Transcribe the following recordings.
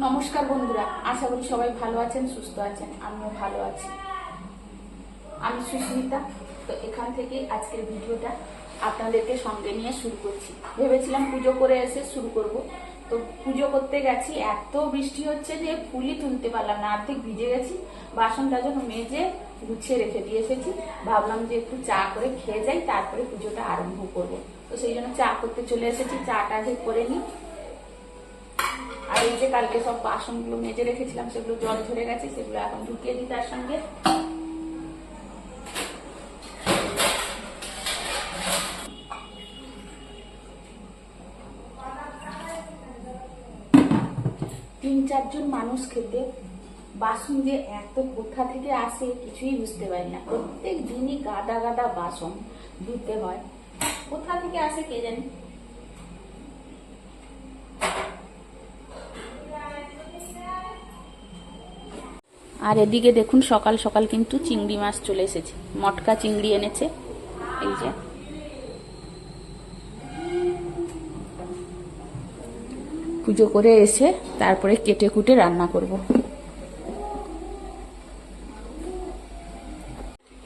নমস্কার বন্ধুরা, আশা করি সবাই ভালো আছেন, সুস্থ আছেন। আমিও ভালো আছি। আমি সুস্মিতা। তো এখান থেকে আজকের ভিডিওটা আপনাদেরকে সঙ্গে নিয়ে শুরু করছি। ভেবেছিলাম পুজো করে এসে শুরু করব। তো পুজো করতে গেছি, এত বৃষ্টি হচ্ছে যে ফুলই তুলতে পারলাম না, অর্ধেক ভিজে গেছি। বাসন টাসন মেজে গুছিয়ে রেখে দিয়ে এসেছি। ভাবলাম যে একটু চা করে খেয়ে যাই, তারপরে পুজোটা আরম্ভ করব। তো সেই জন্য চা করতে চলে এসেছি। চাটা আগে করে নিই। আর এই যে কালকে সব বাসনগুলো মেজে রেখেছিলাম, সেগুলো জল ঝরে গেছে, সেগুলো এখন ঢুকিয়ে দিই তার সঙ্গে। তিন চারজন মানুষ খেতে বাসন যে এত কোথা থেকে আসে কিছুই বুঝতে পারি না। প্রত্যেক দিনই গাদা গাদা বাসন ধুতে হয়, কোথা থেকে আসে কে জানি। আর এদিকে দেখুন, সকাল সকাল কিন্তু চিংড়ি মাছ চলে এসেছে। মটকা চিংড়ি এনেছে। এই যে পুজো করে এসে তারপরে কেটে কুটে রান্না করব।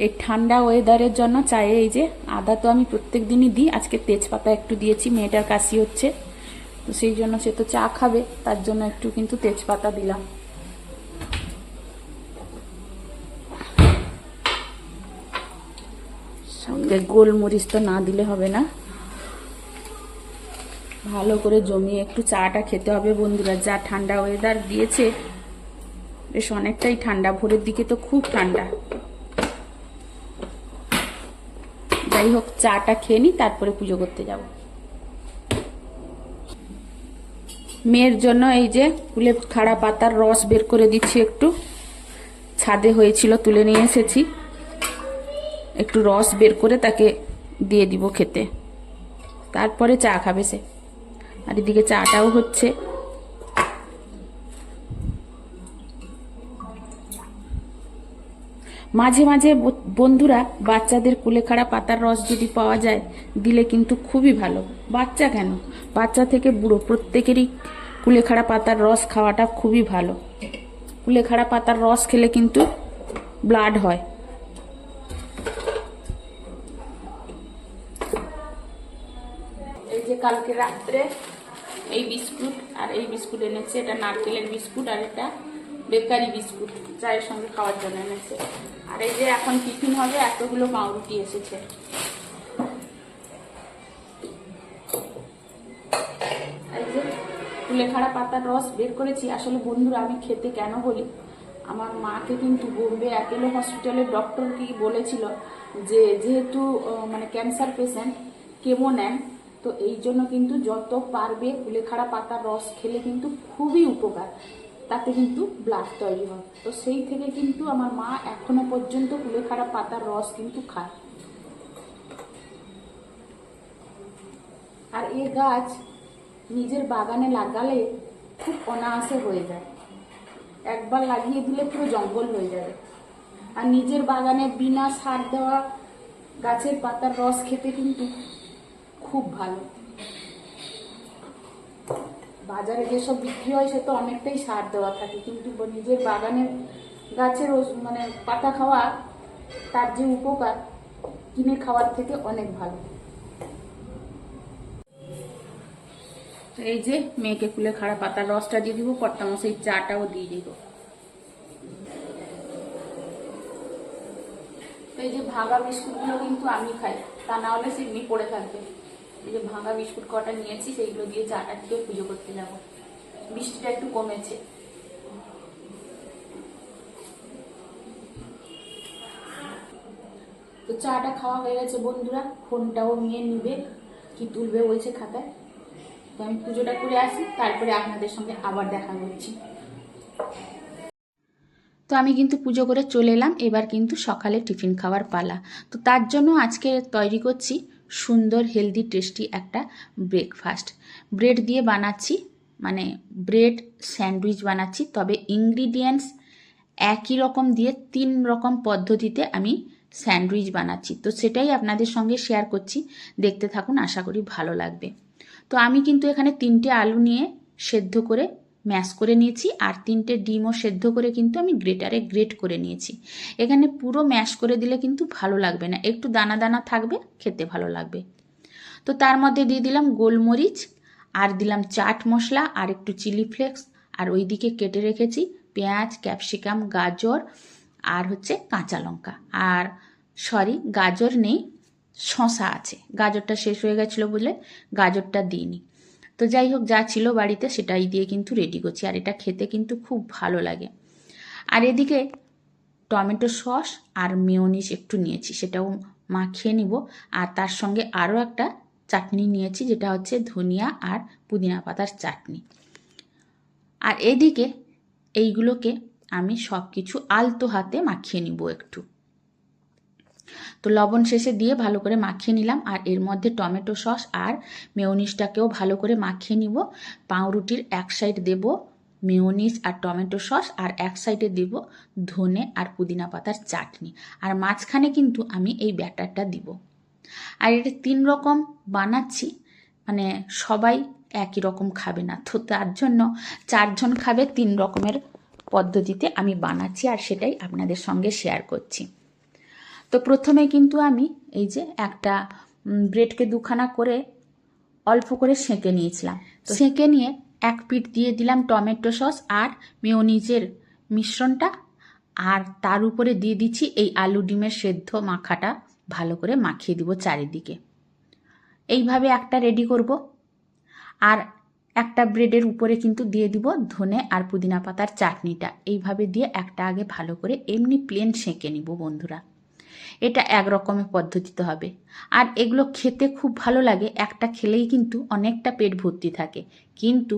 এই ঠান্ডা ওয়েদারের জন্য চায়ে এই যে আদা তো আমি প্রত্যেক দিনই দিই, আজকে তেজপাতা একটু দিয়েছি। মেয়েটার কাশি হচ্ছে, তো সেই জন্য সে তো চা খাবে, তার জন্য একটু কিন্তু তেজপাতা দিলাম। সঙ্গে গোলমরিচ তো না দিলে হবে না। ভালো করে জমিয়ে একটু চাটা খেতে হবে বন্ধুরা। যা ঠান্ডা ওয়েদার দিয়েছে, বেশ অনেকটাই ঠান্ডা। ভোরের দিকে তো খুব ঠান্ডা। যাই হোক, চাটা খেয়ে নি, তারপরে পুজো করতে যাব। মেয়ের জন্য এই যে কুলেখাড়া পাতার রস বের করে দিচ্ছি। একটু ছাদে হয়েছিল, তুলে নিয়ে এসেছি। একটু রস বের করে তাকে দিয়ে দিব খেতে, তারপরে চা খাবে সে। আর এদিকে চাটাও হচ্ছে। মাঝে মাঝে বন্ধুরা, বাচ্চাদের কুলেখাড়া পাতার রস যদি পাওয়া যায়, দিলে কিন্তু খুবই ভালো। বাচ্চা কেন, বাচ্চা থেকে বুড়ো প্রত্যেকেরই কুলেখাড়া পাতার রস খাওয়াটা খুবই ভালো। কুলেখাড়া পাতার রস খেলে কিন্তু ব্লাড হয়। এই যে কালকে রাত্রে এই বিস্কুট আর এই বিস্কুট এনেছে। এটা নারকেলের বিস্কুট আর এটা বেকারি বিস্কুট, চায়ের সঙ্গে খাওয়ার জন্য এনেছে। আর এই যে এখন টিফিন হবে, এতগুলো পাউরুটি এসেছে। এই যে কুলেখাড়া পাতার রস বের করেছি। আসলে বন্ধুরা, আমি খেতে কেন বলি, আমার মাকে কিন্তু বোম্বে অ্যাপেলো হসপিটালের ডক্টর কি বলেছিল যে যেহেতু মানে ক্যান্সার পেশেন্ট, কেমো নেন, তো এই জন্য কিন্তু যত পারবে কুলেখাড়া পাতার রস খেলে কিন্তু খুবই উপকার, তাতে কিন্তু ব্লাড তৈরি হয়। তো সেই থেকে কিন্তু আমার মা এখনো পর্যন্ত কুলেখাড়া পাতার রস কিন্তু খায়। আর এই গাছ নিজের বাগানে লাগালে খুব অনায়াসে হয়ে যায়। একবার লাগিয়ে দিলে পুরো জঙ্গল হয়ে যাবে। আর নিজের বাগানে বিনা সার দেওয়া গাছের পাতার রস খেতে কিন্তু খুব ভালো। বাজারে যেসব বিক্রি হয় সে তো অনেকটাই সার দেওয়া থাকে, কিন্তু নিজের বাগানের গাছের মানে পাতা খাওয়া, তার যে উপকার, কিনে খাওয়ার থেকে অনেক ভালো। এই যে মেয়েকে কুলেখাড়া পাতার রসটা দিয়ে দিব, কর্তামশাই চাটাও দিয়ে দিব। এই যে ভাঙা বিস্কুটগুলো কিন্তু আমি খাই, তা না হলে সেগুলি পড়ে থাকবে। এই যে ভাঙা বিস্কুট কটা নিয়েছি, সেইগুলো দিয়ে চাটা দিয়ে পুজো করতে যাব। বৃষ্টিটা একটু কমেছে। তো চাটা খাওয়া হয়ে গেছে বন্ধুরা। ফোনটাও নিয়ে নিবে, কি তুলবে বলছে খাতায়। তো আমি পুজোটা করে আসি, তারপরে আপনাদের সঙ্গে আবার দেখা করছি। তো আমি কিন্তু পুজো করে চলে এলাম। এবার কিন্তু সকালে টিফিন খাওয়ার পালা। তো তার জন্য আজকে তৈরি করছি সুন্দর হেলদি টেস্টি একটা ব্রেকফাস্ট। ব্রেড দিয়ে বানাচ্ছি, মানে ব্রেড স্যান্ডউইচ বানাচ্ছি। তবে ইনগ্রিডিয়েন্টস একই রকম দিয়ে 3 রকম পদ্ধতিতে আমি স্যান্ডউইচ বানাচ্ছি। তো সেটাই আপনাদের সঙ্গে শেয়ার করছি, দেখতে থাকুন, আশা করি ভালো লাগবে। তো আমি কিন্তু এখানে 3টে আলু নিয়ে সেদ্ধ করে ম্যাশ করে নিয়েছি, আর 3টে ডিমও সেদ্ধ করে কিন্তু আমি গ্রেটারে গ্রেট করে নিয়েছি। এখানে পুরো ম্যাশ করে দিলে কিন্তু ভালো লাগবে না, একটু দানা দানা থাকবে, খেতে ভালো লাগবে। তো তার মধ্যে দিয়ে দিলাম গোলমরিচ, আর দিলাম চাট মশলা, আর একটু চিলি ফ্লেক্স, আর ওইদিকে কেটে রেখেছি পেঁয়াজ, ক্যাপসিকাম, গাজর, আর হচ্ছে কাঁচা লঙ্কা। আর সরি, গাজর নেই, শসা আছে, গাজরটা শেষ হয়ে গেছিলো বলে গাজরটা দিইনি। তো যাই হোক, যা ছিল বাড়িতে সেটাই দিয়ে কিন্তু রেডি করছি, আর এটা খেতে কিন্তু খুব ভালো লাগে। আর এদিকে টমেটো সস আর মেয়োনিজ একটু নিয়েছি, সেটাও মাখিয়ে নিব। আর তার সঙ্গে আরও একটা চাটনি নিয়েছি, যেটা হচ্ছে ধনিয়া আর পুদিনা পাতার চাটনি। আর এদিকে এইগুলোকে আমি সব কিছু আলতো হাতে মাখিয়ে নিব একটু। তো লবণ শেষে দিয়ে ভালো করে মাখিয়ে নিলাম, আর এর মধ্যে টমেটো সস আর মেয়োনিজটাকেও ভালো করে মাখিয়ে নিব। পাউরুটির এক সাইড দেব মেয়োনিজ আর টমেটো সস, আর এক সাইডে দেব ধনে আর পুদিনা পাতার চাটনি, আর মাঝখানে কিন্তু আমি এই ব্যাটারটা দিব। আর এটা 3 রকম বানাচ্ছি, মানে সবাই একই রকম খাবে না, তো তার জন্য 4 জন খাবে 3 রকমের পদ্ধতিতে আমি বানাচ্ছি, আর সেটাই আপনাদের সঙ্গে শেয়ার করছি। তো প্রথমে কিন্তু আমি এই যে একটা ব্রেডকে দুখানা করে অল্প করে সেঁকে নিয়েছিলাম। তো সেঁকে নিয়ে এক পিঠ দিয়ে দিলাম টমেটো সস আর মেয়োনিজের মিশ্রণটা, আর তার উপরে দিয়ে দিচ্ছি এই আলু ডিমের সেদ্ধ মাখাটা, ভালো করে মাখিয়ে দিব চারিদিকে। এইভাবে একটা রেডি করব। আর একটা ব্রেডের উপরে কিন্তু দিয়ে দিব ধনে আর পুদিনা পাতার চাটনিটা, এইভাবে দিয়ে একটা আগে ভালো করে এমনি প্লেন সেঁকে নিব বন্ধুরা। এটা এক রকমের পদ্ধতিতে হবে, আর এগুলো খেতে খুব ভালো লাগে, একটা খেলেই কিন্তু অনেকটা পেট ভর্তি থাকে, কিন্তু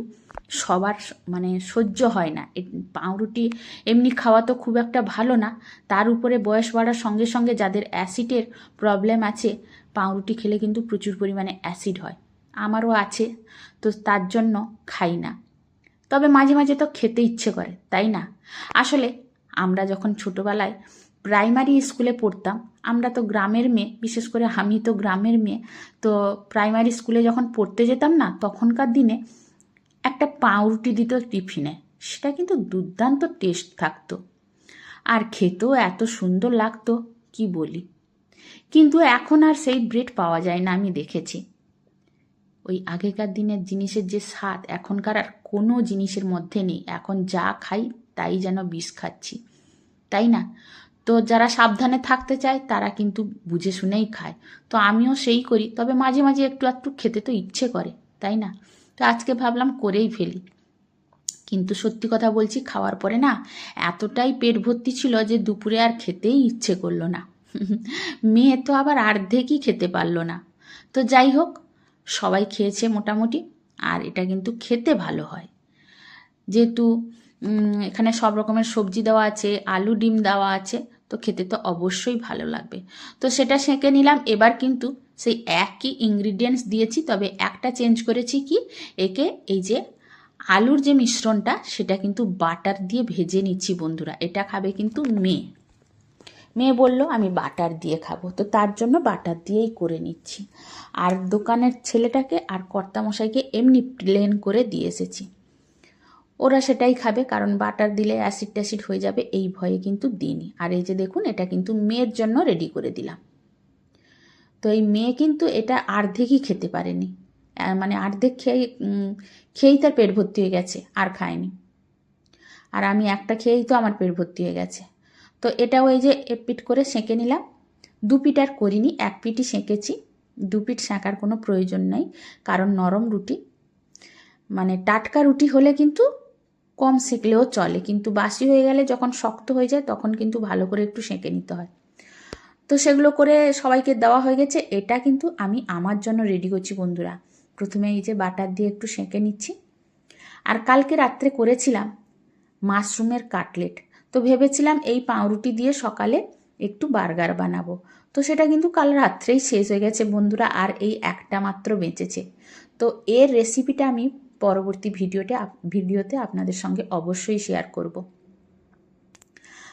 সবার মানে সহ্য হয় না। পাউরুটি এমনি খাওয়া তো খুব একটা ভালো না, তার উপরে বয়স বাড়ার সঙ্গে সঙ্গে যাদের অ্যাসিডের প্রবলেম আছে, পাউরুটি খেলে কিন্তু প্রচুর পরিমাণে অ্যাসিড হয়, আমারও আছে, তো তার জন্য খাই না। তবে মাঝে মাঝে তো খেতে ইচ্ছে করে, তাই না? আসলে আমরা যখন ছোটোবেলায় প্রাইমারি স্কুলে পড়তাম, আমরা তো গ্রামের মেয়ে, বিশেষ করে আমি তো গ্রামের মেয়ে, তো প্রাইমারি স্কুলে যখন পড়তে যেতাম না, তখনকার দিনে একটা পাউরুটি দিত টিফিনে, সেটা কিন্তু দুর্দান্ত টেস্ট থাকতো, আর খেতেও এত সুন্দর লাগতো কি বলি। কিন্তু এখন আর সেই ব্রেড পাওয়া যায় না, আমি দেখেছি। ওই আগেকার দিনের জিনিসের যে স্বাদ এখনকার আর কোনো জিনিসের মধ্যে নেই, এখন যা খাই তাই যেন বিষ খাচ্ছি, তাই না? তো যারা সাবধানে থাকতে চায় তারা কিন্তু বুঝে শুনেই খায়, তো আমিও সেই করি, তবে মাঝে মাঝে একটু একটু খেতে তো ইচ্ছে করে, তাই না? তো আজকে ভাবলাম করেই ফেলি। কিন্তু সত্যি কথা বলছি, খাওয়ার পরে না এতটাই পেট ভর্তি ছিল যে দুপুরে আর খেতেই ইচ্ছে করলো না। মেয়ে তো আবার অর্ধেকই খেতে পারলো না। তো যাই হোক, সবাই খেয়েছে মোটামুটি, আর এটা কিন্তু খেতে ভালো হয়, যেহেতু এখানে সব রকমের সবজি দেওয়া আছে, আলু ডিম দেওয়া আছে, তো খেতে তো অবশ্যই ভালো লাগবে। তো সেটা সেঁকে নিলাম। এবার কিন্তু সেই একই ইনগ্রিডিয়েন্টস দিয়েছি, তবে একটা চেঞ্জ করেছি কি, একে এই যে আলুর যে মিশ্রণটা সেটা কিন্তু বাটার দিয়ে ভেজে নিচ্ছি বন্ধুরা। এটা খাবে কিন্তু মেয়ে বলল আমি বাটার দিয়ে খাবো, তো তার জন্য বাটার দিয়েই করে নিচ্ছি। আর দোকানের ছেলেটাকে আর কর্তামশাইকে এমনি প্লেন করে দিয়ে এসেছি, ওরা সেটাই খাবে, কারণ বাটার দিলে অ্যাসিড ট্যাসিড হয়ে যাবে, এই ভয়ে কিন্তু দিইনি। আর এই যে দেখুন, এটা কিন্তু মেয়ের জন্য রেডি করে দিলাম। তো এই মেয়ে কিন্তু এটা অর্ধেকই খেতে পারেনি, মানে অর্ধেক খেয়েই তার পেট ভর্তি হয়ে গেছে, আর খায়নি। আর আমি একটা খেয়েই তো আমার পেট ভর্তি হয়ে গেছে। তো এটাও এই যে এক পিঠ করে সেঁকে নিলাম। 2 পিঠ আর করিনি, 1 পিঠই সেঁকেছি। 2 পিঠ সেঁকার কোনো প্রয়োজন নেই, কারণ নরম রুটি, মানে টাটকা রুটি হলে কিন্তু কম সেঁকলেও চলে, কিন্তু বাসি হয়ে গেলে যখন শক্ত হয়ে যায় তখন কিন্তু ভালো করে একটু সেঁকে নিতে হয়। তো সেগুলো করে সবাইকে দেওয়া হয়ে গেছে। এটা কিন্তু আমি আমার জন্য রেডি করছি বন্ধুরা। প্রথমে এই যে বাটার দিয়ে একটু সেঁকে নিচ্ছি। আর কালকে রাত্রে করেছিলাম মাশরুমের কাটলেট, তো ভেবেছিলাম এই পাউরুটি দিয়ে সকালে একটু বার্গার বানাবো, তো সেটা কিন্তু কাল রাত্রেই শেষ হয়ে গেছে বন্ধুরা, আর এই একটা মাত্র বেঁচেছে। তো এর রেসিপিটা আমি পরবর্তী ভিডিওতে আপনাদের সঙ্গে অবশ্যই শেয়ার করব।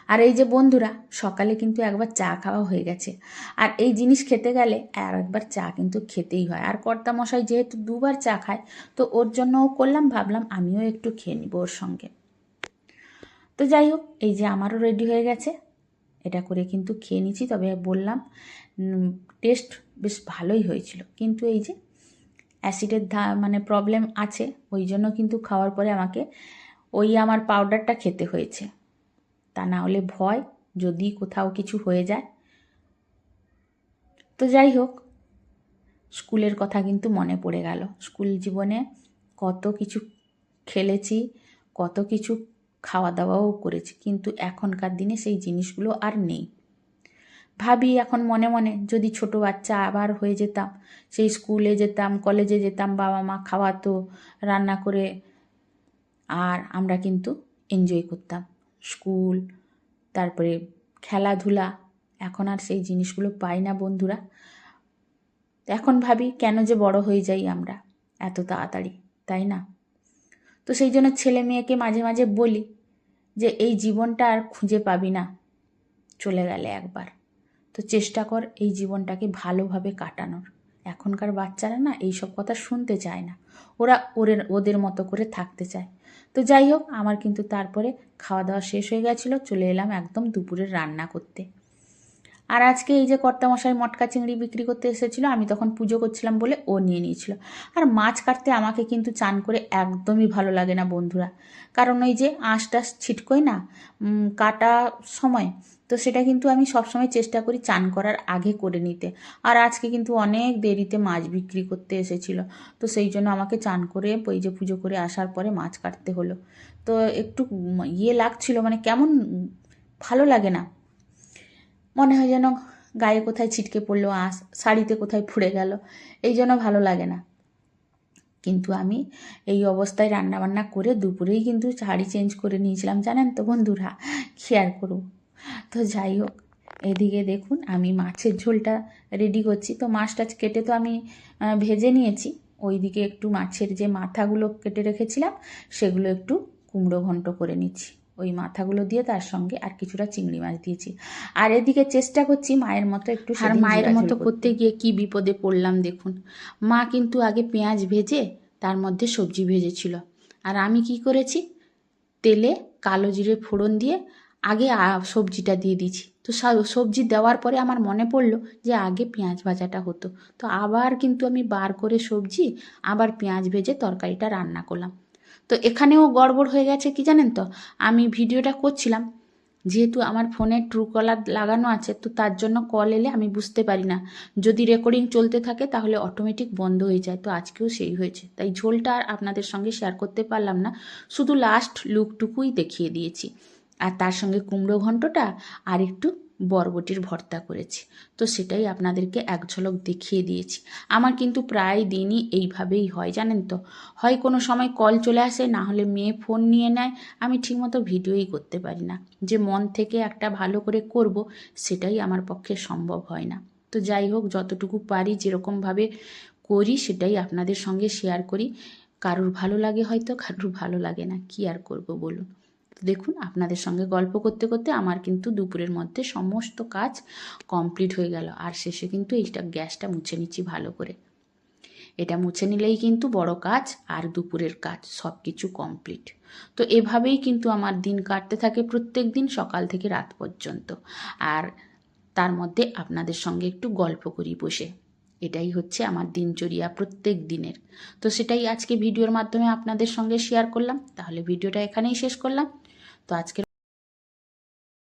আর এই যে বন্ধুরা, সকালে কিন্তু একবার চা খাওয়া হয়ে গেছে, আর এই জিনিস খেতে গেলে আর একবার চা কিন্তু খেতেই হয়। আর কর্তামশাই যেহেতু দুবার চা খায়, তো ওর জন্যও করলাম, ভাবলাম আমিও একটু খেয়ে নিব ওর সঙ্গে। তো যাই হোক, এই যে আমারও রেডি হয়ে গেছে, এটা করে কিন্তু খেয়ে নিচ্ছি। তবে বললাম টেস্ট বেশ ভালোই হয়েছিল, কিন্তু এই যে অ্যাসিডের মানে প্রবলেম আছে, ওই জন্য কিন্তু খাওয়ার পরে আমাকে ওই আমার পাউডারটা খেতে হয়েছে। তা না হলে ভয় যদি কোথাও কিছু হয়ে যায়। তো যাই হোক, স্কুলের কথা কিন্তু মনে পড়ে গেল। স্কুল জীবনে কত কিছু খেলেছি, কত কিছু খাওয়া দাওয়াও করেছি, কিন্তু এখনকার দিনে সেই জিনিসগুলো আর নেই। ভাবি এখন মনে মনে, যদি ছোট বাচ্চা আবার হয়ে যেতাম, সেই স্কুলে যেতাম, কলেজে যেতাম, বাবা মা খাওয়াতো রান্না করে, আর আমরা কিন্তু এনজয় করতাম স্কুল, তারপরে খেলাধুলা। এখন আর সেই জিনিসগুলো পাই না বন্ধুরা। এখন ভাবি কেন যে বড় হয়ে যাই আমরা এত তাড়াতাড়ি, তাই না? তো সেই জন্য ছেলে মেয়েকে মাঝে মাঝে বলি যে এই জীবনটা আর খুঁজে পাবি না চলে গেলে একবার। তো চেষ্টা কর এই জীবনটাকে ভালোভাবে কাটানোর। এখনকার বাচ্চারা না এইসব কথা শুনতে চায় না, ওরা ওদের মতো করে থাকতে চায়। তো যাই হোক, আমার কিন্তু তারপরে খাওয়া দাওয়া শেষ হয়ে গেছিলো, চলে এলাম একদম দুপুরের রান্না করতে। আর আজকে এই যে কর্তামশাই মটকা চিংড়ি বিক্রি করতে এসেছিলো, আমি তখন পুজো করছিলাম বলে ও নিয়ে নিয়েছিল। আর মাছ কাটতে আমাকে কিন্তু চান করে একদমই ভালো লাগে না বন্ধুরা, কারণ ওই যে আঁশটা ছিটকোয় না কাটা সময়, তো সেটা কিন্তু আমি সবসময় চেষ্টা করি চান করার আগে করে নিতে। আর আজকে কিন্তু অনেক দেরিতে মাছ বিক্রি করতে এসেছিলো, তো সেই জন্য আমাকে চান করে ওই যে পুজো করে আসার পরে মাছ কাটতে হলো। তো একটু লাগছিল, মানে কেমন ভালো লাগে না, মনে হয় যেন গায়ে কোথায় ছিটকে পড়লো আঁশ, শাড়িতে কোথায় ফুড়ে গেল, এই জন্য ভালো লাগে না। কিন্তু আমি এই অবস্থায় রান্নাবান্না করে দুপুরেই কিন্তু শাড়ি চেঞ্জ করে নিয়েছিলাম, জানেন তো বন্ধুরা, শেয়ার করব। তো যাই হোক, এদিকে দেখুন আমি মাছের ঝোলটা রেডি করছি। তো মাছটা কেটে তো আমি ভেজে নিয়েছি, ওইদিকে একটু মাছের যে মাথাগুলো কেটে রেখেছিলাম সেগুলো একটু কুমড়ো ঘন্ট করে নিচ্ছি, ওই মাথাগুলো দিয়ে তার সঙ্গে আর কিছুটা চিংড়ি মাছ দিয়েছি। আর এদিকে চেষ্টা করছি মায়ের মতো একটু, আর মায়ের মতো করতে গিয়ে কি বিপদে পড়লাম দেখুন। মা কিন্তু আগে পেঁয়াজ ভেজে তার মধ্যে সবজি ভেজেছিল, আর আমি কি করেছি, তেলে কালো জিরে ফোড়ন দিয়ে আগে সবজিটা দিয়ে দিয়েছি। তো সবজি দেওয়ার পরে আমার মনে পড়লো যে আগে পেঁয়াজ ভাজাটা হতো, তো আবার কিন্তু আমি বার করে সবজি আবার পেঁয়াজ ভেজে তরকারিটা রান্না করলাম। তো এখানেও গড়বড় হয়ে গেছে কি জানেন তো, আমি ভিডিওটা করছিলাম, যেহেতু আমার ফোনে ট্রু কলার লাগানো আছে, তো তার জন্য কল এলে আমি বুঝতে পারি না, যদি রেকর্ডিং চলতে থাকে তাহলে অটোমেটিক বন্ধ হয়ে যায়। তো আজকেও সেই হয়েছে, তাই ঝোলটা আর আপনাদের সঙ্গে শেয়ার করতে পারলাম না, শুধু লাস্ট লুকটুকুই দেখিয়ে দিয়েছি। আর তার সঙ্গে কুমড়ো ঘন্টটা আর একটু বরবটির ভর্তা করেছি, তো সেটাই আপনাদেরকে এক ঝলক দেখিয়ে দিয়েছি। আমার কিন্তু প্রায় দিনই এইভাবেই হয় জানেন তো, হয় কোনো সময় কল চলে আসে, না হলে মেয়ে ফোন নিয়ে নেয়, আমি ঠিকমতো ভিডিওই করতে পারি না, যে মন থেকে একটা ভালো করে করব সেটাই আমার পক্ষে সম্ভব হয় না। তো যাই হোক, যতটুকু পারি যেরকমভাবে করি সেটাই আপনাদের সঙ্গে শেয়ার করি। কারুর ভালো লাগে হয়তো, কারুর ভালো লাগে না, কি আর করব বলুন। দেখুন আপনাদের সঙ্গে গল্প করতে করতে আমার কিন্তু দুপুরের মধ্যে সমস্ত কাজ কমপ্লিট হয়ে গেল। আর শেষে কিন্তু এইটা গ্যাসটা মুছে নিচ্ছি ভালো করে, এটা মুছে নিলেই কিন্তু বড় কাজ আর দুপুরের কাজ সব কিছু কমপ্লিট। তো এভাবেই কিন্তু আমার দিন কাটতে থাকে প্রত্যেক দিন সকাল থেকে রাত পর্যন্ত, আর তার মধ্যে আপনাদের সঙ্গে একটু গল্প করি বসে, এটাই হচ্ছে আমার দিনচর্যা প্রত্যেক দিনের। তো সেটাই আজকে ভিডিওর মাধ্যমে আপনাদের সঙ্গে শেয়ার করলাম। তাহলে ভিডিওটা এখানেই শেষ করলাম। তো আজকে